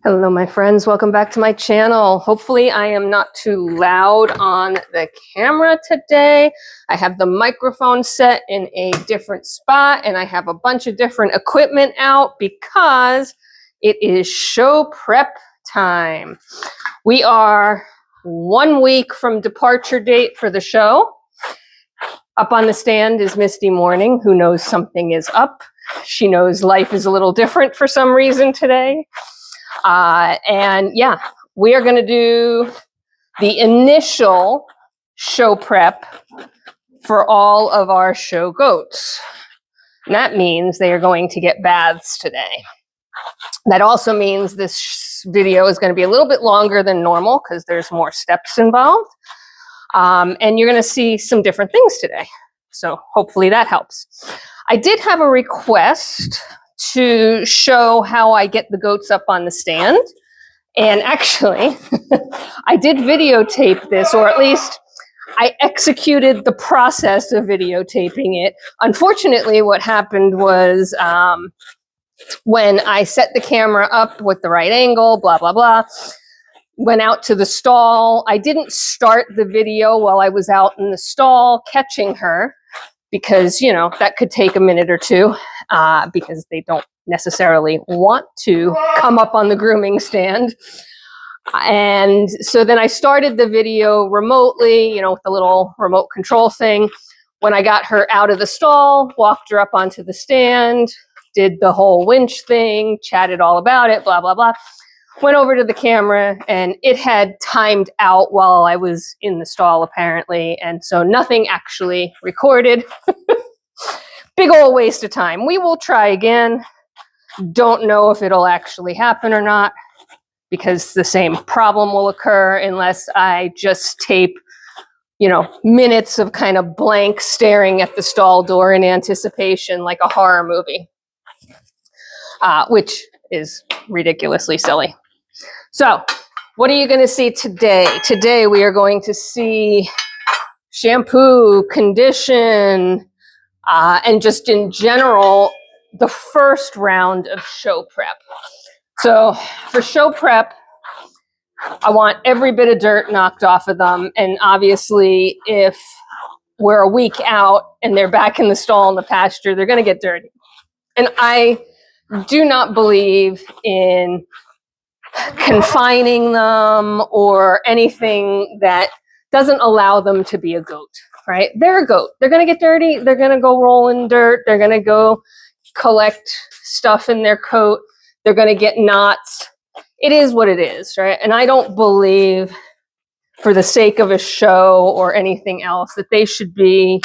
Hello, my friends. Welcome back to my channel. Hopefully I am not too loud on the camera today. I have the microphone set in a different spot and I have a bunch of different equipment out because it is show prep time. We are 1 week from departure date for the show. Up on the stand is Misty Morning, who knows something is up. She knows life is a little different for some reason today. And yeah, we are going to do the initial show prep for all of our show goats. And that means they are going to get baths today. That also means this video is going to be a little bit longer than normal because there's more steps involved. And you're going to see some different things today. So hopefully that helps. I did have a request to show how I get the goats up on the stand. And actually, I did videotape this, or at least I executed the process of videotaping it. Unfortunately, what happened was when I set the camera up with the right angle, blah, blah, blah, went out to the stall. I didn't start the video while I was out in the stall catching her because, you know, that could take a minute or two because they don't necessarily want to come up on the grooming stand. And so then I started the video remotely, you know, with the little remote control thing. When I got her out of the stall, walked her up onto the stand, did the whole winch thing, chatted all about it, blah, blah, blah. Went over to the camera and it had timed out while I was in the stall apparently. And so nothing actually recorded. Big old waste of time. We will try again. Don't know if it'll actually happen or not because the same problem will occur unless I just tape, you know, minutes of kind of blank staring at the stall door in anticipation like a horror movie, which is ridiculously silly. So what are you going to see today? Today we are going to see shampoo, condition, and just in general, the first round of show prep. So for show prep, I want every bit of dirt knocked off of them. And obviously, if we're a week out and they're back in the stall in the pasture, they're going to get dirty. And I do not believe in confining them or anything that doesn't allow them to be a goat, right? They're a goat. They're going to get dirty. They're going to go roll in dirt. They're going to go collect stuff in their coat. They're going to get knots. It is what it is, right? And I don't believe for the sake of a show or anything else that they should be,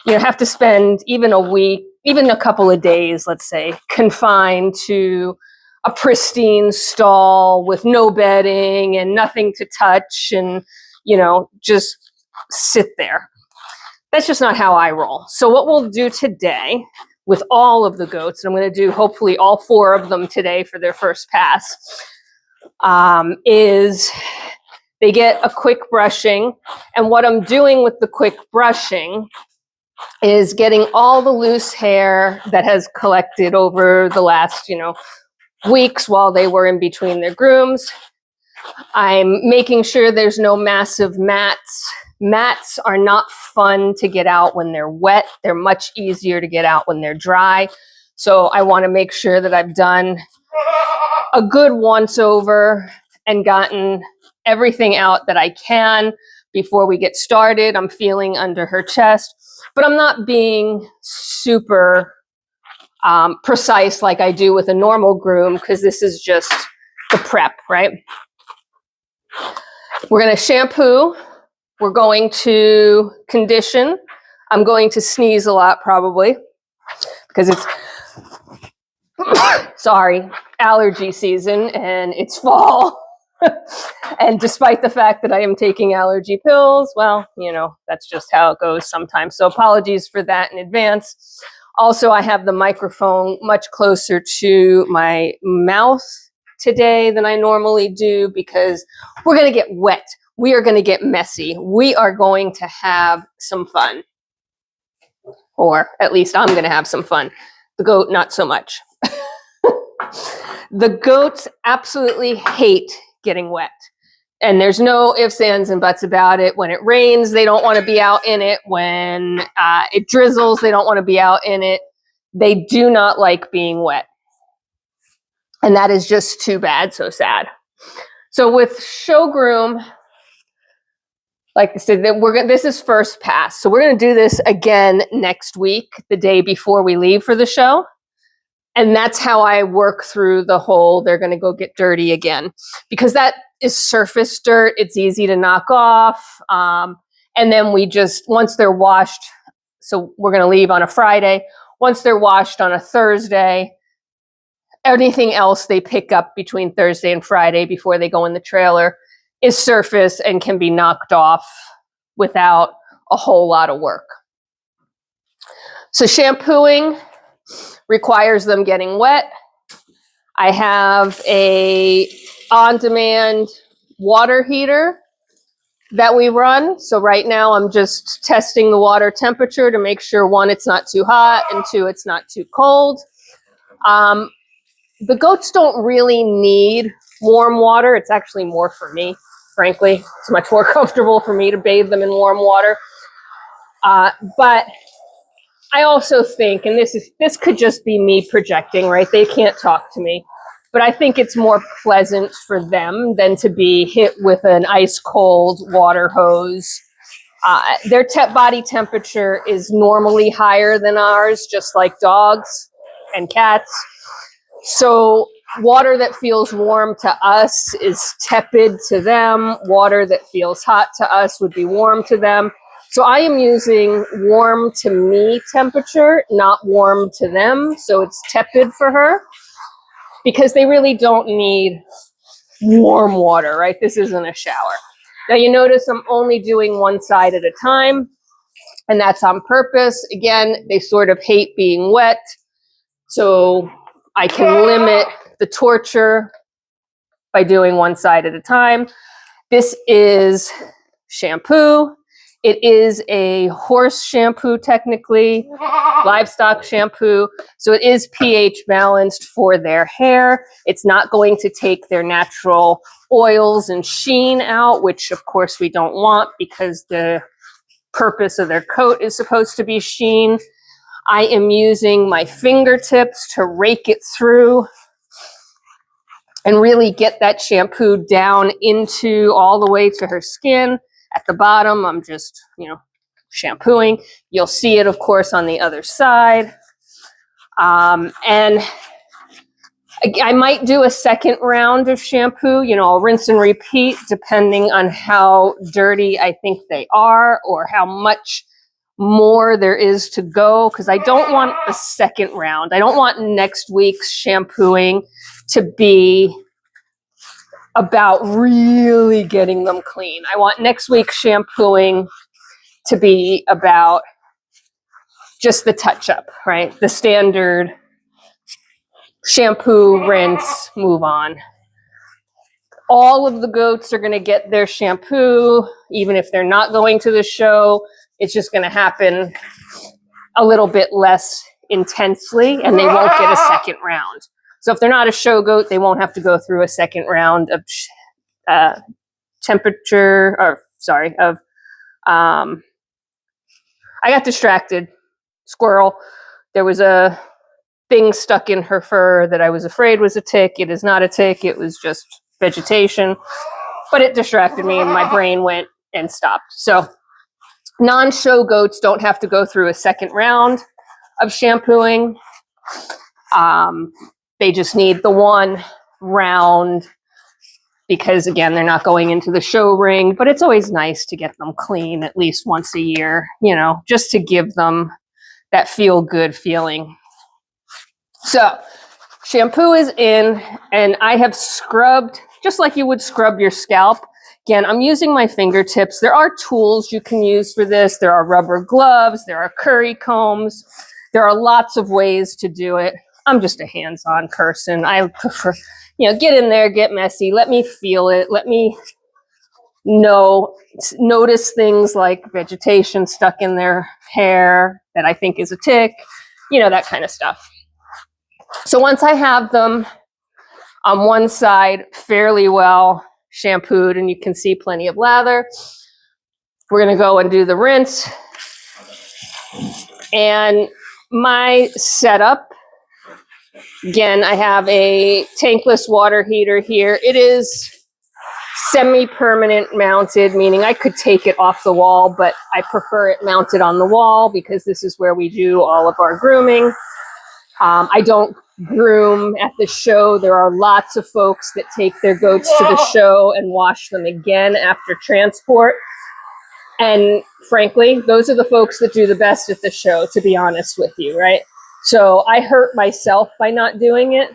you know, have to spend even a week, even a couple of days, let's say, confined to a pristine stall with no bedding and nothing to touch and, you know, just sit there. That's just not how I roll. So what we'll do today with all of the goats, and I'm going to do hopefully all 4 of them today for their first pass, is they get a quick brushing. And what I'm doing with the quick brushing is getting all the loose hair that has collected over the last, you know, weeks while they were in between their grooms. I'm making sure there's no massive mats. Mats are not fun to get out when they're wet. They're much easier to get out when they're dry. So I want to make sure that I've done a good once over and gotten everything out that I can before we get started. I'm feeling under her chest, but I'm not being super precise like I do with a normal groom because this is just the prep, right? We're going to shampoo. We're going to condition. I'm going to sneeze a lot probably because it's, sorry, allergy season and it's fall. And despite the fact that I am taking allergy pills, well, you know, that's just how it goes sometimes. So apologies for that in advance. Also, I have the microphone much closer to my mouth today than I normally do because we're going to get wet. We are going to get messy. We are going to have some fun. Or at least I'm going to have some fun. The goat, not so much. The goats absolutely hate getting wet. And there's no ifs, ands, and buts about it. When it rains, they don't want to be out in it. When it drizzles, they don't want to be out in it. They do not like being wet. And that is just too bad, so sad. So with Show Groom, like I said, this is first pass. So we're going to do this again next week, the day before we leave for the show. And that's how I work through the whole, they're going to go get dirty again. Because that is surface dirt. It's easy to knock off. And then we just, once they're washed, so we're going to leave on a Friday. Once they're washed on a Thursday, anything else they pick up between Thursday and Friday before they go in the trailer is surface and can be knocked off without a whole lot of work. So shampooing requires them getting wet. I have a on-demand water heater that we run. So right now I'm just testing the water temperature to make sure, one, it's not too hot, and two, it's not too cold. The goats don't really need warm water. It's actually more for me, frankly. It's much more comfortable for me to bathe them in warm water. But I also think, and this could just be me projecting, right? They can't talk to me. But I think it's more pleasant for them than to be hit with an ice cold water hose. Their body temperature is normally higher than ours, just like dogs and cats. So water that feels warm to us is tepid to them. Water that feels hot to us would be warm to them. So I am using warm to me temperature, not warm to them. So it's tepid for her, because they really don't need warm water, right? This isn't a shower. Now you notice I'm only doing one side at a time, and that's on purpose. Again, they sort of hate being wet, so I can limit the torture by doing one side at a time. This is shampoo. It is a horse shampoo, technically, livestock shampoo. So it is pH balanced for their hair. It's not going to take their natural oils and sheen out, which of course we don't want, because the purpose of their coat is supposed to be sheen. I am using my fingertips to rake it through and really get that shampoo down into all the way to her skin. At the bottom, I'm just, shampooing. You'll see it, of course, on the other side. And I might do a second round of shampoo. I'll rinse and repeat depending on how dirty I think they are or how much more there is to go, because I don't want a second round. I don't want next week's shampooing to be about really getting them clean. I want next week's shampooing to be about just the touch-up, right? The standard shampoo, rinse, move on. All of the goats are going to get their shampoo, even if they're not going to the show. It's just going to happen a little bit less intensely, and they won't get a second round. So if they're not a show goat, they won't have to go through a second round of I got distracted. Squirrel. There was a thing stuck in her fur that I was afraid was a tick. It is not a tick. It was just vegetation. But it distracted me, and my brain went and stopped. So non-show goats don't have to go through a second round of shampooing. They just need the one round, because again, they're not going into the show ring, but it's always nice to get them clean at least once a year, just to give them that feel good feeling. So shampoo is in, and I have scrubbed just like you would scrub your scalp. Again, I'm using my fingertips. There are tools you can use for this. There are rubber gloves, there are curry combs. There are lots of ways to do it. I'm just a hands-on person. I prefer, get in there, get messy, let me feel it, let me notice things like vegetation stuck in their hair that I think is a tick, that kind of stuff. So once I have them On one side, fairly well shampooed, and you can see plenty of lather. We're going to go and do the rinse. And my setup, again, I have a tankless water heater here. It is semi-permanent mounted, meaning I could take it off the wall, but I prefer it mounted on the wall because this is where we do all of our grooming. I don't groom at the show. There are lots of folks that take their goats to the show and wash them again after transport. And frankly, those are the folks that do the best at the show, to be honest with you, right? So I hurt myself by not doing it.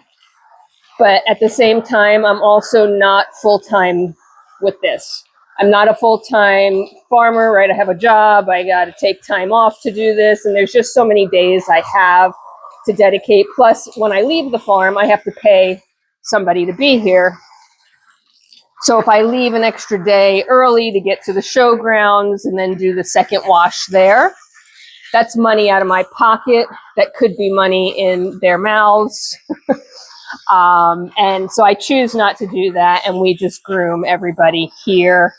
But at the same time, I'm also not full-time with this. I'm not a full-time farmer, right? I have a job. I got to take time off to do this. And there's just so many days I have to dedicate. Plus, when I leave the farm, I have to pay somebody to be here. So if I leave an extra day early to get to the showgrounds and then do the second wash there, that's money out of my pocket. That could be money in their mouths. And so I choose not to do that. And we just groom everybody here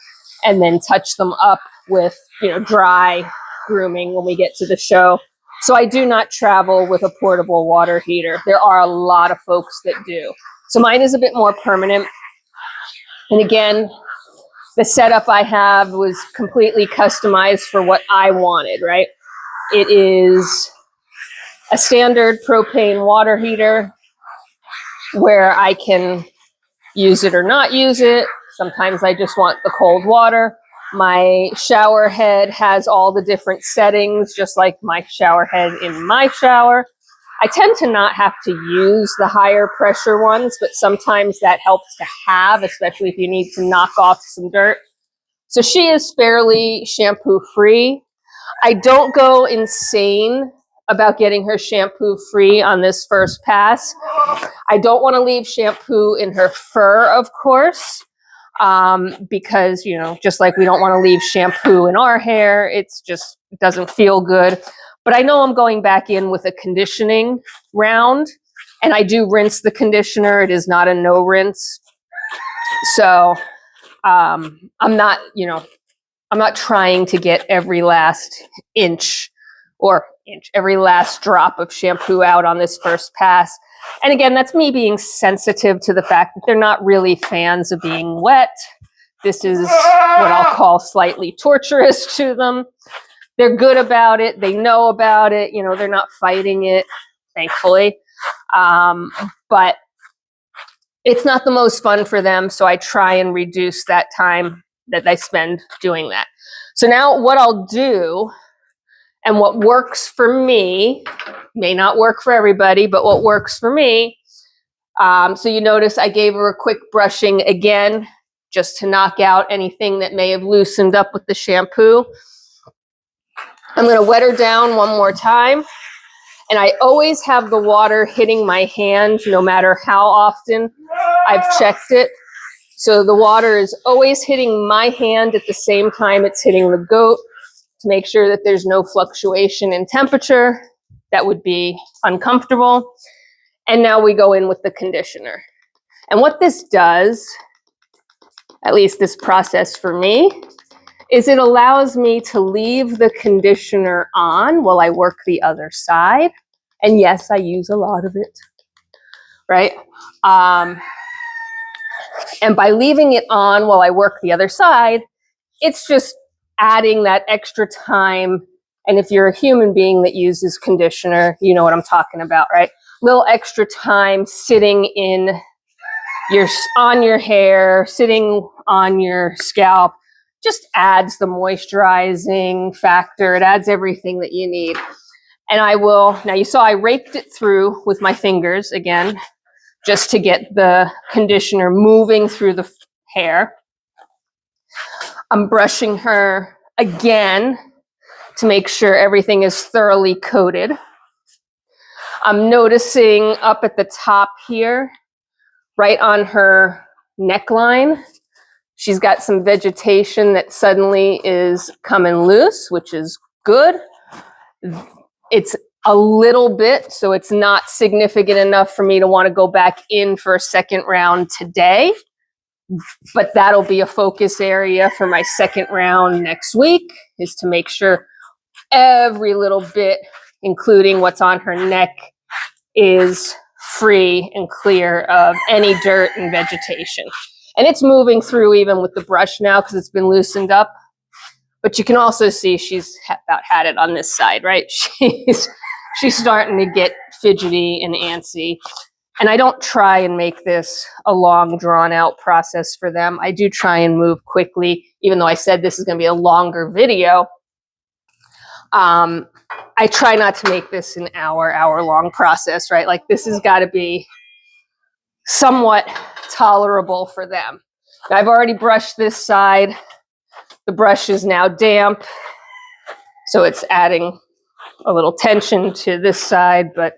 and then touch them up with, dry grooming when we get to the show. So I do not travel with a portable water heater. There are a lot of folks that do. So mine is a bit more permanent. And again, the setup I have was completely customized for what I wanted, right? It is a standard propane water heater where I can use it or not use it. Sometimes I just want the cold water. My shower head has all the different settings, just like my shower head in my shower. I tend to not have to use the higher pressure ones, but sometimes that helps to have, especially if you need to knock off some dirt. So she is fairly shampoo free. I don't go insane about getting her shampoo free on this first pass. I don't want to leave shampoo in her fur, of course, because, just like we don't want to leave shampoo in our hair, it doesn't feel good. But I know I'm going back in with a conditioning round, and I do rinse the conditioner. It is not a no rinse. So I'm not trying to get every last every last drop of shampoo out on this first pass. And again, that's me being sensitive to the fact that they're not really fans of being wet. This is what I'll call slightly torturous to them. They're good about it. They know about it. They're not fighting it, thankfully. But it's not the most fun for them. So I try and reduce that time that I spend doing that. So now what I'll do, and what works for me, may not work for everybody, but what works for me. So you notice I gave her a quick brushing again, just to knock out anything that may have loosened up with the shampoo. I'm going to wet her down one more time. And I always have the water hitting my hand, no matter how often I've checked it. So the water is always hitting my hand at the same time it's hitting the goat, to make sure that there's no fluctuation in temperature. That would be uncomfortable. And now we go in with the conditioner. And what this does, at least this process for me, is it allows me to leave the conditioner on while I work the other side. And yes, I use a lot of it, right? And by leaving it on while I work the other side, it's just adding that extra time. And if you're a human being that uses conditioner, you know what I'm talking about, right? Little extra time sitting on your hair, sitting on your scalp, just adds the moisturizing factor. It adds everything that you need. And now you saw I raked it through with my fingers again, just to get the conditioner moving through the hair. I'm brushing her again to make sure everything is thoroughly coated. I'm noticing up at the top here, right on her neckline, she's got some vegetation that suddenly is coming loose, which is good. It's a little bit, so it's not significant enough for me to want to go back in for a second round today. But that'll be a focus area for my second round next week, is to make sure every little bit, including what's on her neck, is free and clear of any dirt and vegetation. And it's moving through even with the brush now because it's been loosened up. But you can also see she's about had it on this side, right? She's starting to get fidgety and antsy. And I don't try and make this a long, drawn-out process for them. I do try and move quickly, even though I said this is going to be a longer video. I try not to make this an hour-long process, right? Like, this has got to be somewhat tolerable for them. I've already brushed this side. The brush is now damp, so it's adding a little tension to this side, but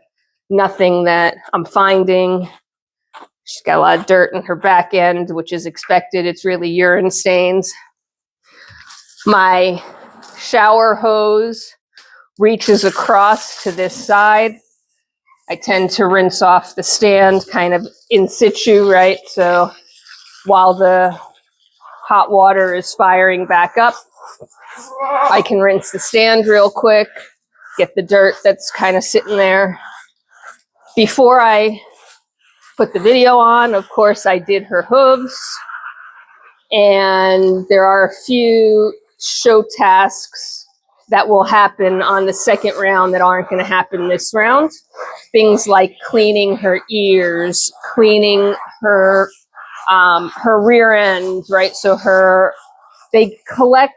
nothing that I'm finding. She's got a lot of dirt in her back end, which is expected. It's really urine stains. My shower hose reaches across to this side. I tend to rinse off the stand kind of in situ, right? So while the hot water is firing back up, I can rinse the stand real quick, get the dirt that's kind of sitting there. Before I put the video on, of course, I did her hooves, and there are a few show tasks that will happen on the second round that aren't going to happen this round. Things like cleaning her ears, cleaning her rear end, right? So they collect,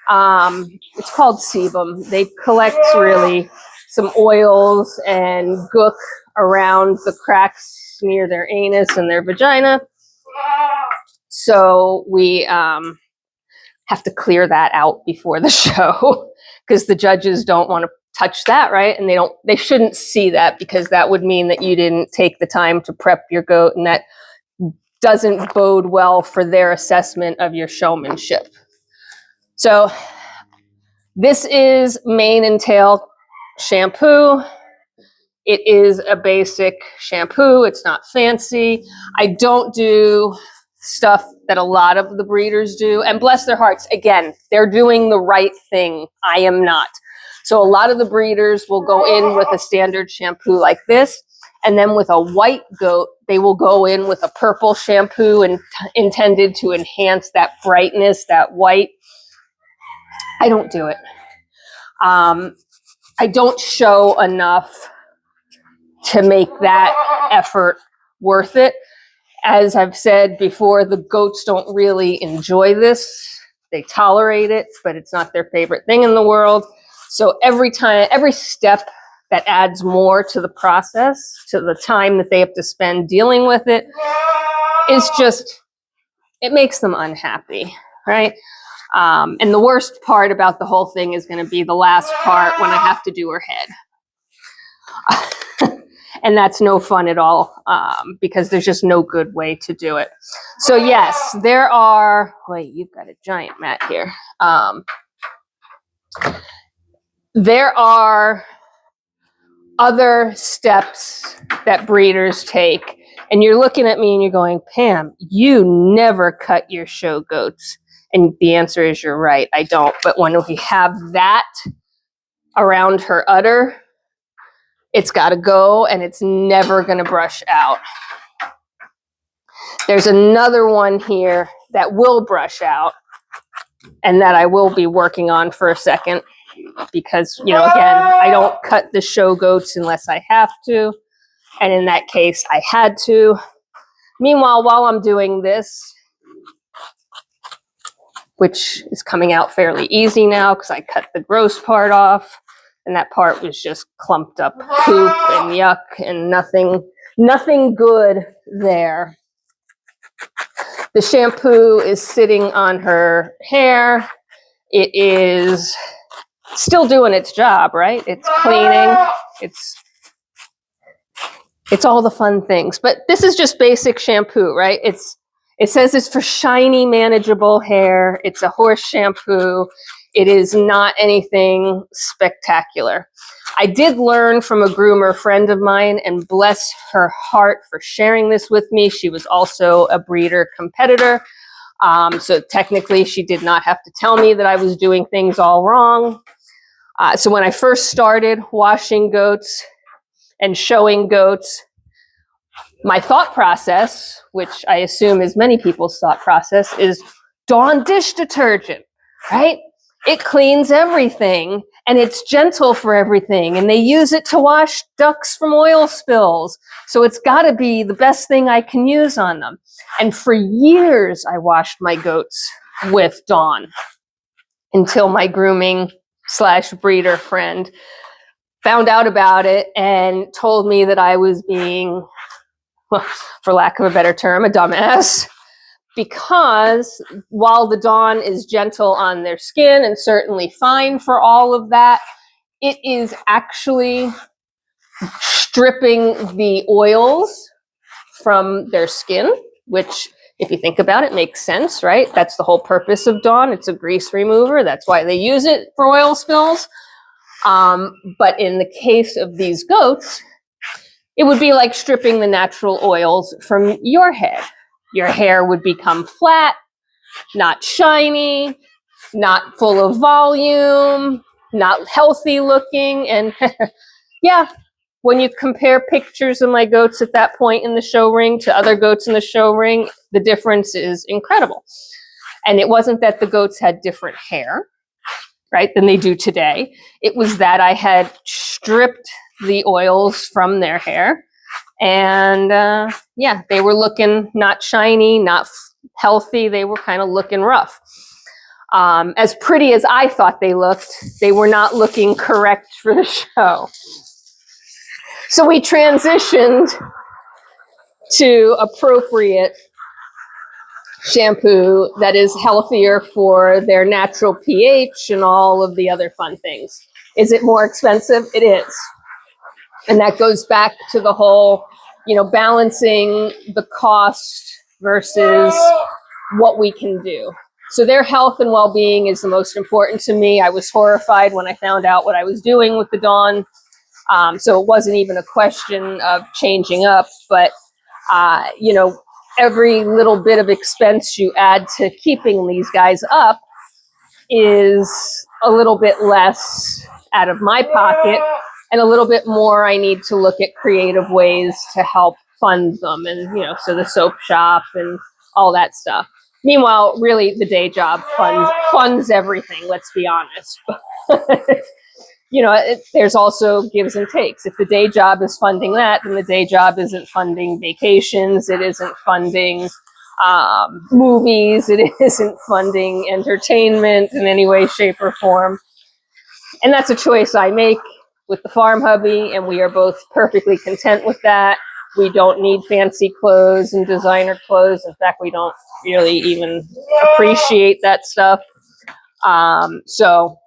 it's called sebum. They collect really some oils and gook around the cracks near their anus and their vagina. So we have to clear that out before the show because the judges don't want to touch that, right? And they shouldn't see that, because that would mean that you didn't take the time to prep your goat, and that doesn't bode well for their assessment of your showmanship. So this is mane and tail shampoo. It is a basic shampoo. It's not fancy. I don't do stuff that a lot of the breeders do, and bless their hearts, again, they're doing the right thing. I am not. So a lot of the breeders will go in with a standard shampoo like this, and then with a white goat, they will go in with a purple shampoo and intended to enhance that brightness, that white. I don't do it. I don't show enough to make that effort worth it. As I've said before, the goats don't really enjoy this. They tolerate it, but it's not their favorite thing in the world. So every step that adds more to the process, to the time that they have to spend dealing with it, is just, it makes them unhappy, right? And the worst part about the whole thing is going to be the last part when I have to do her head. And that's no fun at all, because there's just no good way to do it. So yes, there are, wait, you've got a giant mat here. There are other steps that breeders take. And you're looking at me and you're going, Pam, you never cut your show goats. And the answer is, you're right, I don't. But when we have that around her udder, it's got to go, and it's never going to brush out. There's another one here that will brush out, and that I will be working on for a second, because, you know, again, I don't cut the show goats unless I have to. And in that case, I had to. Meanwhile, while I'm doing this, which is coming out fairly easy now because I cut the gross part off, and that part was just clumped up poop and yuck and nothing good there. The shampoo is sitting on her hair. It is still doing its job, right? It's cleaning. It's all the fun things. But this is just basic shampoo, right? It says it's for shiny, manageable hair. It's a horse shampoo. It is not anything spectacular. I did learn from a groomer friend of mine, and bless her heart for sharing this with me. She was also a breeder competitor. So technically she did not have to tell me that I was doing things all wrong. So when I first started washing goats and showing goats, my thought process, which I assume is many people's thought process, is Dawn dish detergent, right? It cleans everything and it's gentle for everything. And they use it to wash ducks from oil spills. So it's got to be the best thing I can use on them. And for years, I washed my goats with Dawn until my grooming / breeder friend found out about it and told me that I was being, well, for lack of a better term, a dumbass. Because while the Dawn is gentle on their skin and certainly fine for all of that, it is actually stripping the oils from their skin, which, if you think about it, makes sense, right? That's the whole purpose of Dawn. It's a grease remover. That's why they use it for oil spills. But in the case of these goats, it would be like stripping the natural oils from your head. Your hair would become flat, not shiny, not full of volume, not healthy looking. And yeah, when you compare pictures of my goats at that point in the show ring to other goats in the show ring, the difference is incredible. And it wasn't that the goats had different hair, right, than they do today. It was that I had stripped the oils from their hair. And yeah, they were looking not shiny, not healthy. They were kind of looking rough. As pretty as I thought they looked, they were not looking correct for the show. So we transitioned to appropriate shampoo that is healthier for their natural pH and all of the other fun things. Is it more expensive? It is. And that goes back to the whole, balancing the cost versus what we can do. So their health and well-being is the most important to me. I was horrified when I found out what I was doing with the Dawn. So it wasn't even a question of changing up, but, every little bit of expense you add to keeping these guys up is a little bit less out of my pocket and a little bit more I need to look at creative ways to help fund them. And, so the soap shop and all that stuff. Meanwhile, really the day job funds everything, let's be honest. There's also gives and takes. If the day job is funding that, then the day job isn't funding vacations. It isn't funding movies. It isn't funding entertainment in any way, shape, or form. And that's a choice I make with the farm hubby, and we are both perfectly content with that. We don't need fancy clothes and designer clothes. In fact, we don't really even appreciate that stuff. So,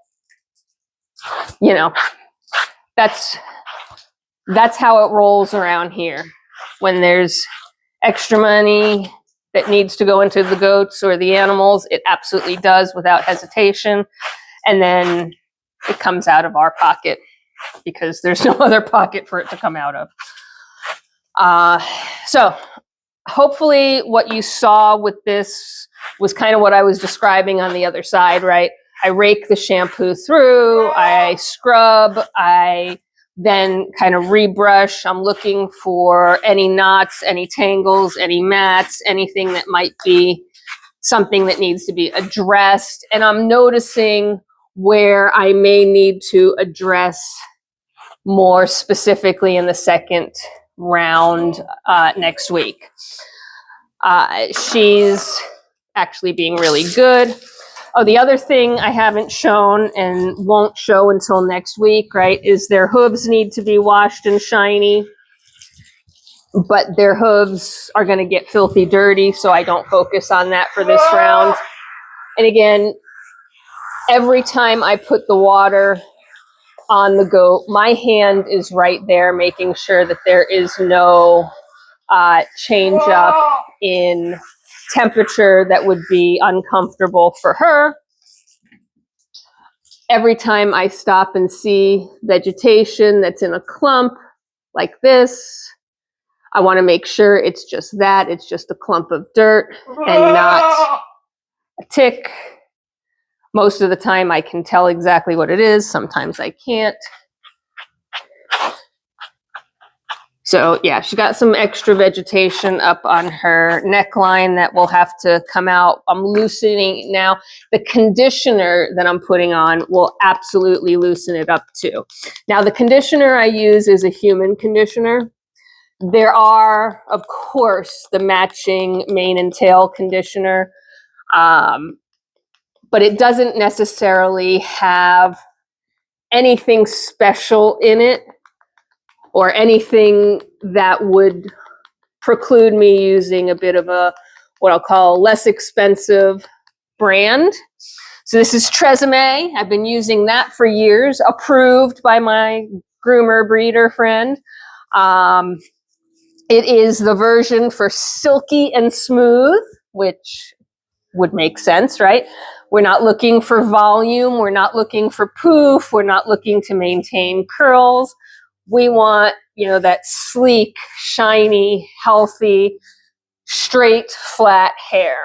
that's how it rolls around here. When there's extra money that needs to go into the goats or the animals, it absolutely does without hesitation. And then it comes out of our pocket because there's no other pocket for it to come out of. So hopefully what you saw with this was kind of what I was describing on the other side, right? I rake the shampoo through, I scrub, I then kind of rebrush. I'm looking for any knots, any tangles, any mats, anything that might be something that needs to be addressed. And I'm noticing where I may need to address more specifically in the second round next week. She's actually being really good. Oh, the other thing I haven't shown and won't show until next week, right, is their hooves need to be washed and shiny, but their hooves are going to get filthy dirty, so I don't focus on that for this round. And again, every time I put the water on the goat, my hand is right there making sure that there is no change up in temperature that would be uncomfortable for her. every time I stop and see vegetation that's in a clump like this, I want to make sure it's just that. It's just a clump of dirt and not a tick. Most of the time I can tell exactly what it is. Sometimes I can't. So yeah, she got some extra vegetation up on her neckline that will have to come out. I'm loosening it now. The conditioner that I'm putting on will absolutely loosen it up too. Now the conditioner I use is a human conditioner. There are, of course, the matching mane and tail conditioner, but it doesn't necessarily have anything special in it or anything that would preclude me using a bit of a, what I'll call less expensive brand. So this is Tresemme. I've been using that for years, approved by my groomer breeder friend. It is the version for silky and smooth, which would make sense, right? We're not looking for volume. We're not looking for poof. We're not looking to maintain curls. We want, that sleek, shiny, healthy, straight, flat hair.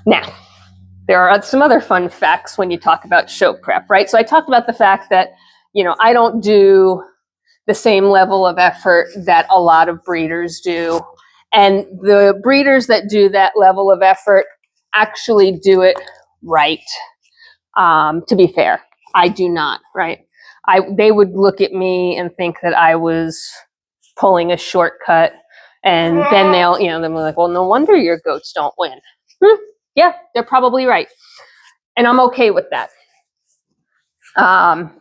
Now, there are some other fun facts when you talk about show prep, right? So I talked about the fact that, I don't do the same level of effort that a lot of breeders do. And the breeders that do that level of effort actually do it right. To be fair, I do not, right? They would look at me and think that I was pulling a shortcut, and then they'll be like, well, no wonder your goats don't win. Yeah, they're probably right. And I'm okay with that.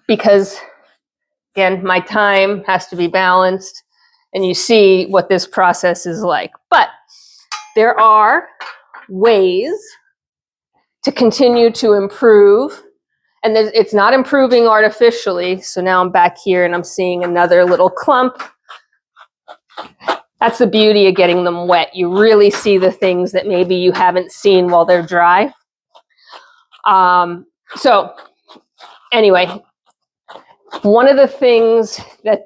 Because again, my time has to be balanced, and you see what this process is like. But there are ways to continue to improve. And it's not improving artificially. So now I'm back here and I'm seeing another little clump. That's the beauty of getting them wet. You really see the things that maybe you haven't seen while they're dry. So anyway, one of the things that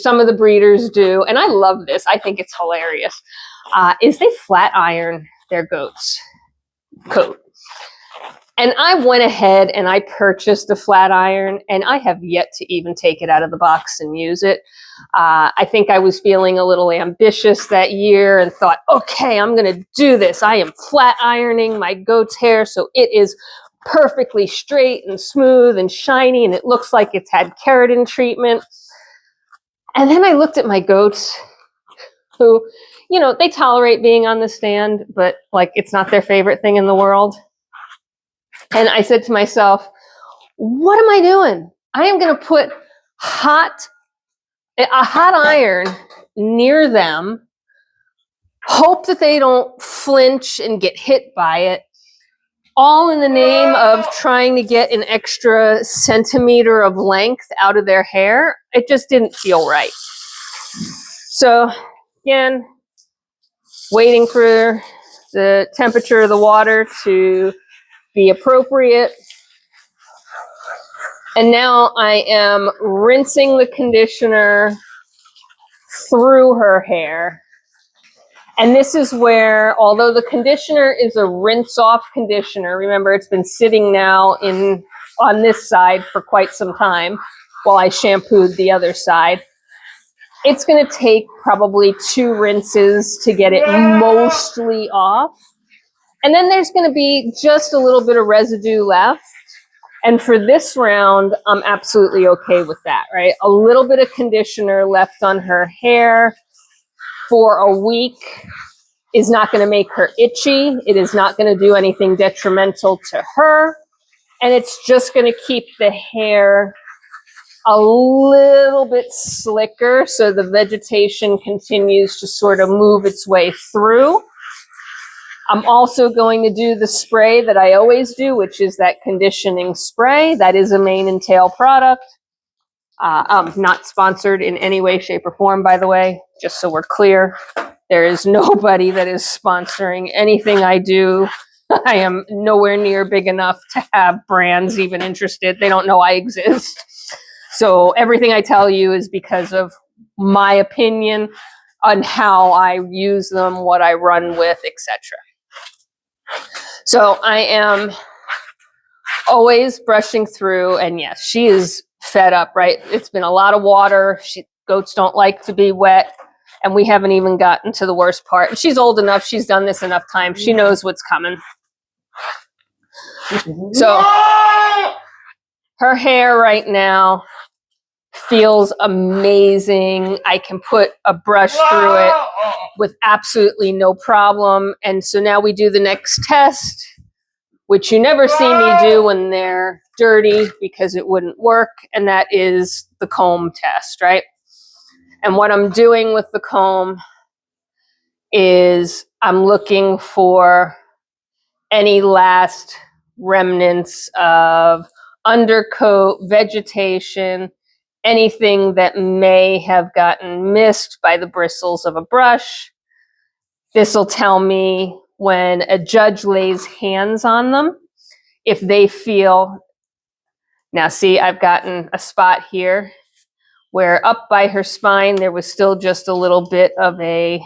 some of the breeders do, and I love this, I think it's hilarious, is they flat iron their goat's coat. And I went ahead and I purchased a flat iron, and I have yet to even take it out of the box and use it. I think I was feeling a little ambitious that year and thought, okay, I'm going to do this. I am flat ironing my goat's hair so it is perfectly straight and smooth and shiny, and it looks like it's had keratin treatment. And then I looked at my goats who, they tolerate being on the stand, but it's not their favorite thing in the world. And I said to myself, what am I doing? I am going to put a hot iron near them, hope that they don't flinch and get hit by it, all in the name of trying to get an extra centimeter of length out of their hair. It just didn't feel right. So again, waiting for the temperature of the water to be appropriate. And now I am rinsing the conditioner through her hair. And this is where, although the conditioner is a rinse-off conditioner, remember it's been sitting now on this side for quite some time while I shampooed the other side. It's going to take probably 2 rinses to get it mostly off. And then there's going to be just a little bit of residue left. And for this round, I'm absolutely okay with that, right? A little bit of conditioner left on her hair for a week is not going to make her itchy. It is not going to do anything detrimental to her. And it's just going to keep the hair a little bit slicker so the vegetation continues to sort of move its way through. I'm also going to do the spray that I always do, which is that conditioning spray. That is a mane and tail product. Not sponsored in any way, shape, or form, by the way, just so we're clear. There is nobody that is sponsoring anything I do I am nowhere near big enough to have brands even interested. They don't know I exist. So everything I tell you is because of my opinion on how I use them, what I run with, etc. So I am always brushing through, and yes, she is fed up, right? It's been a lot of water. Goats don't like to be wet, and we haven't even gotten to the worst part. She's old enough. She's done this enough times. She knows what's coming. So her hair right now feels amazing. I can put a brush through it with absolutely no problem. And so now we do the next test, which you never see me do when they're dirty because it wouldn't work. And that is the comb test, right? And what I'm doing with the comb is I'm looking for any last remnants of undercoat, vegetation, anything that may have gotten missed by the bristles of a brush. This will tell me when a judge lays hands on them, if they feel, now see, I've gotten a spot here where up by her spine, there was still just a little bit of a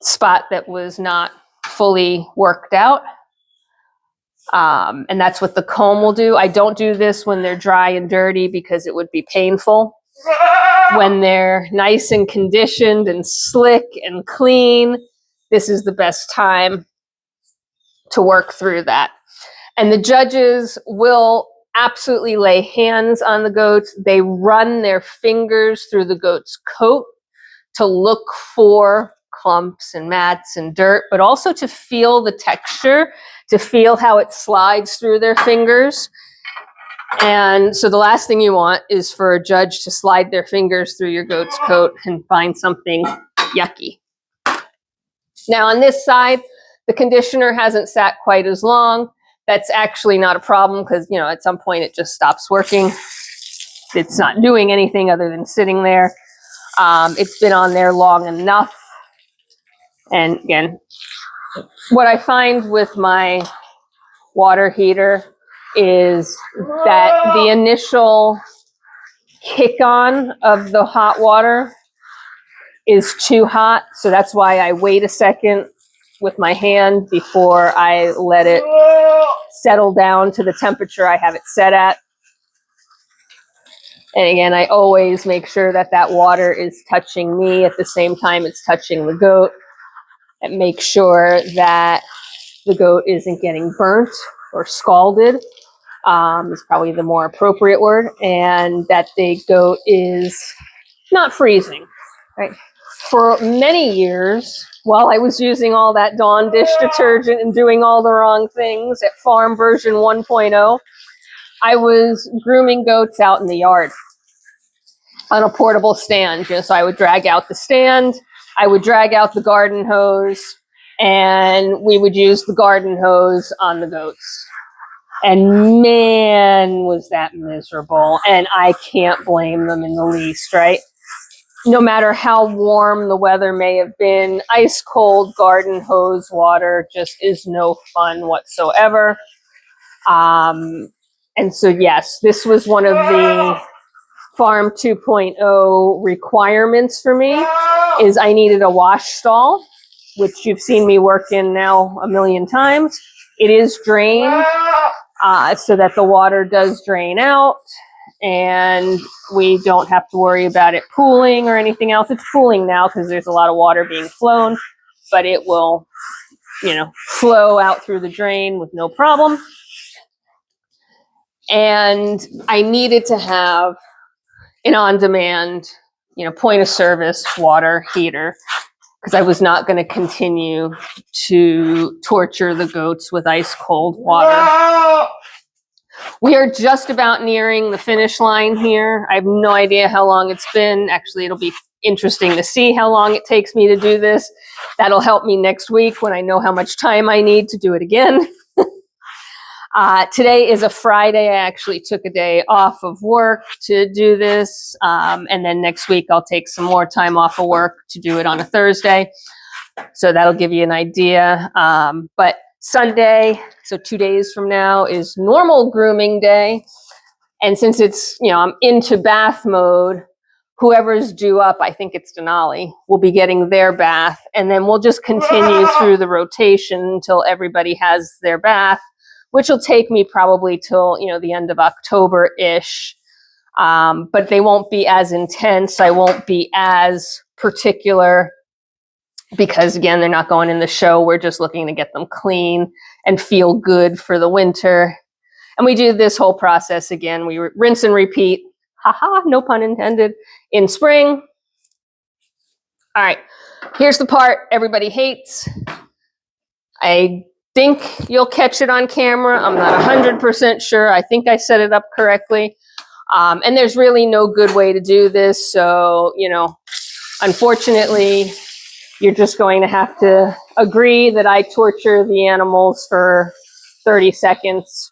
spot that was not fully worked out. And that's what the comb will do. I don't do this when they're dry and dirty because it would be painful. When they're nice and conditioned and slick and clean, this is the best time to work through that. And the judges will absolutely lay hands on the goats. They run their fingers through the goat's coat to look for clumps and mats and dirt, but also to feel the texture, to feel how it slides through their fingers. And so the last thing you want is for a judge to slide their fingers through your goat's coat and find something yucky. Now on this side, the conditioner hasn't sat quite as long. That's actually not a problem because, you know, at some point it just stops working. It's not doing anything other than sitting there. It's been on there long enough. And again, what I find with my water heater is that the initial kick on of the hot water is too hot. So that's why I wait a second with my hand before I let it settle down to the temperature I have it set at. And again, I always make sure that that water is touching me at the same time it's touching the goat. And make sure that the goat isn't getting burnt or scalded, is probably the more appropriate word, and that the goat is not freezing, right? For many years, while I was using all that Dawn dish detergent and doing all the wrong things at farm version 1.0, I was grooming goats out in the yard on a portable stand. So I would drag out the stand, I would drag out the garden hose, and we would use the garden hose on the goats. And man, was that miserable. And I can't blame them in the least, right? No matter how warm the weather may have been, ice cold garden hose water just is no fun whatsoever. And so, yes, this was one of the Farm 2.0 requirements for me, is I needed a wash stall, which you've seen me work in now a million times. It is drained so that the water does drain out and we don't have to worry about it pooling or anything else. It's pooling now because there's a lot of water being flown, but it will, you know, flow out through the drain with no problem. And I needed to have an on-demand, you know, point of service water heater because I was not going to continue to torture the goats with ice cold water. We are just about nearing the finish line here. I have no idea how long it's been. Actually, it'll be interesting to see how long it takes me to do this. That'll help me next week when I know how much time I need to do it again. Today is a Friday. I actually took a day off of work to do this. And then next week I'll take some more time off of work to do it on a Thursday. So that'll give you an idea. But Sunday, so 2 days from now, is normal grooming day. And since it's, I'm into bath mode, whoever's due up, I think it's Denali, will be getting their bath. And then we'll just continue through the rotation until everybody has their bath, which will take me probably till, the end of October-ish. But they won't be as intense. I won't be as particular because, again, they're not going in the show. We're just looking to get them clean and feel good for the winter. And we do this whole process again. We rinse and repeat. Haha, no pun intended. In spring. All right, here's the part everybody hates. I think you'll catch it on camera. I'm not 100% sure. I think I set it up correctly. And there's really no good way to do this. So, unfortunately, you're just going to have to agree that I torture the animals for 30 seconds.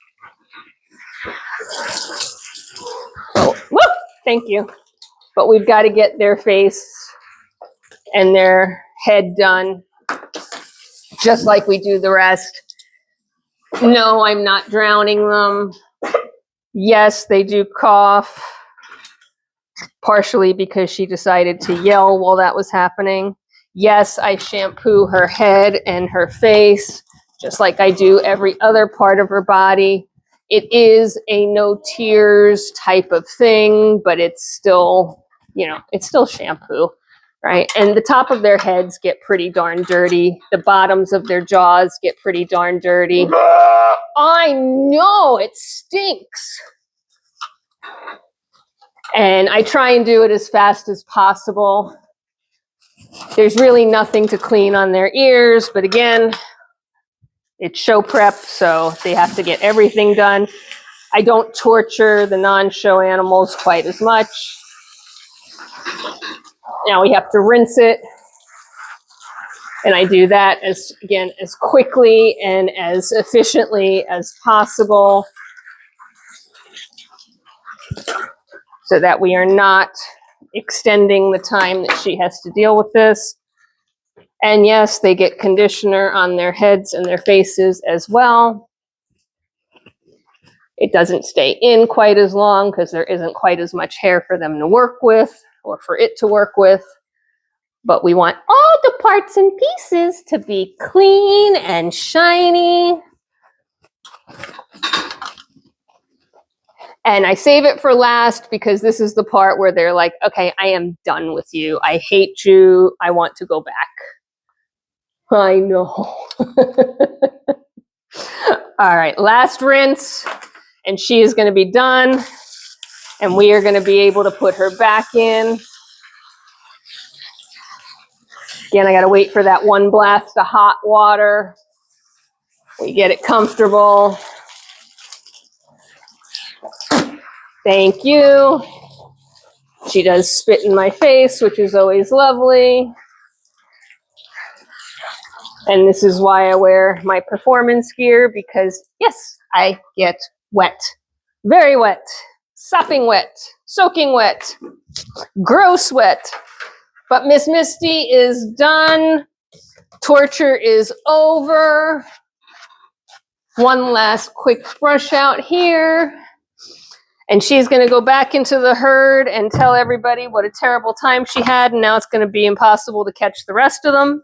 Oh, woo! Thank you. But we've got to get their face and their head done, just like we do the rest. No, I'm not drowning them. Yes, they do cough, partially because she decided to yell while that was happening. Yes, I shampoo her head and her face, just like I do every other part of her body. It is a no tears type of thing, but it's still, it's still shampoo, right? And the top of their heads get pretty darn dirty. The bottoms of their jaws get pretty darn dirty. I know, it stinks. And I try and do it as fast as possible. There's really nothing to clean on their ears, but again, it's show prep, so they have to get everything done. I don't torture the non-show animals quite as much. Now we have to rinse it. And I do that as quickly and as efficiently as possible so that we are not extending the time that she has to deal with this. And yes, they get conditioner on their heads and their faces as well. It doesn't stay in quite as long because there isn't quite as much hair for them to work with or for it to work with. But we want all the parts and pieces to be clean and shiny. And I save it for last because this is the part where they're like, okay, I am done with you. I hate you. I want to go back. I know. All right, last rinse. And she is going to be done. And we are going to be able to put her back in. Again, I got to wait for that one blast of hot water. We get it comfortable. Thank you. She does spit in my face, which is always lovely. And this is why I wear my performance gear, because yes, I get wet. Very wet. Sopping wet. Soaking wet. Gross wet. But Miss Misty is done. Torture is over. One last quick brush out here. And she's going to go back into the herd and tell everybody what a terrible time she had. And now it's going to be impossible to catch the rest of them.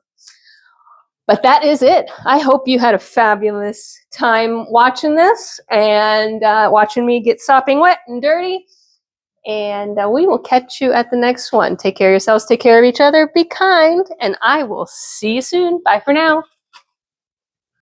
But that is it. I hope you had a fabulous time watching this and watching me get sopping wet and dirty. And we will catch you at the next one. Take care of yourselves. Take care of each other. Be kind. And I will see you soon. Bye for now.